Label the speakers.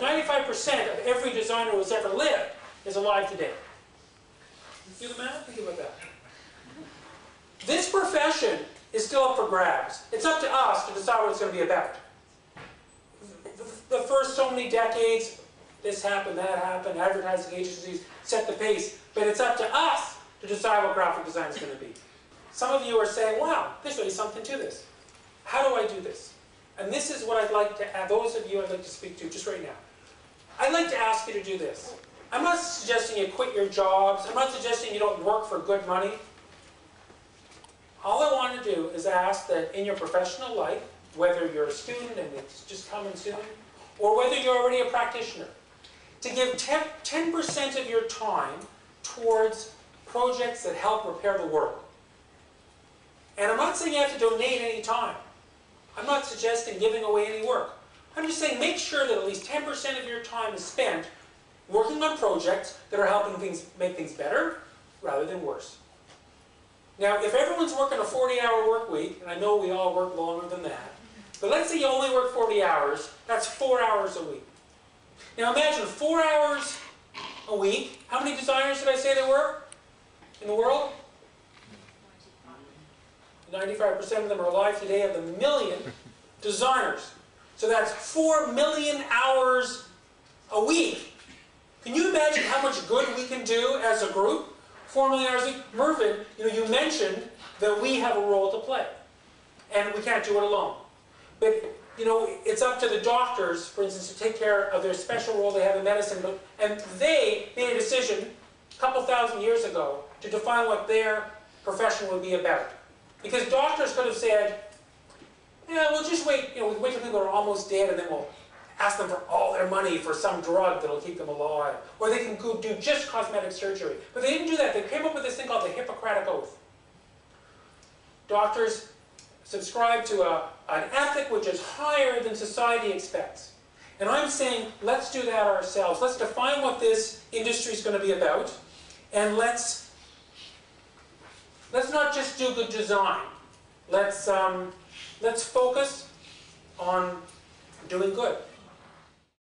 Speaker 1: 95% of every designer who's ever lived is alive today. Do the math? Think about that. This profession is still up for grabs. It's up to us to decide what it's going to be about. The first so many decades, this happened, that happened, advertising agencies set the pace, but it's up to us to decide what graphic design is going to be. Some of you are saying, wow, there's really something to this. How do I do this? And this is what I'd like to add, those of you I'd like to speak to just right now. I'd like to ask you to do this. I'm not suggesting you quit your jobs. I'm not suggesting you don't work for good money. All I want to do is ask that in your professional life, whether you're a student and it's just coming soon, or whether you're already a practitioner, to give 10% of your time towards projects that help repair the world. And I'm not saying you have to donate any time. I'm not suggesting giving away any work. I'm just saying make sure that at least 10% of your time is spent working on projects that are helping make things better rather than worse. Now, if everyone's working a 40-hour work week, and I know we all work longer than that, but let's say you only work 40 hours, that's 4 hours a week. Now imagine 4 hours a week. How many designers did I say there were in the world? 95% of them are alive today of the million designers. So that's 4 million hours a week. Can you imagine how much good we can do as a group? 4 million hours a week. Mervyn, you mentioned that we have a role to play. And we can't do it alone. But, it's up to the doctors, for instance, to take care of their special role they have in medicine. And they made a decision a couple thousand years ago to define what their profession would be about. Because doctors could have said, yeah, we'll just wait, we'll wait till people are almost dead and then we'll ask them for all their money for some drug that'll keep them alive. Or they can go do just cosmetic surgery. But they didn't do that. They came up with this thing called the Hippocratic Oath. Doctors subscribe to an ethic which is higher than society expects. And I'm saying, let's do that ourselves. Let's define what this industry is going to be about. And let's not just do good design. Let's focus on doing good.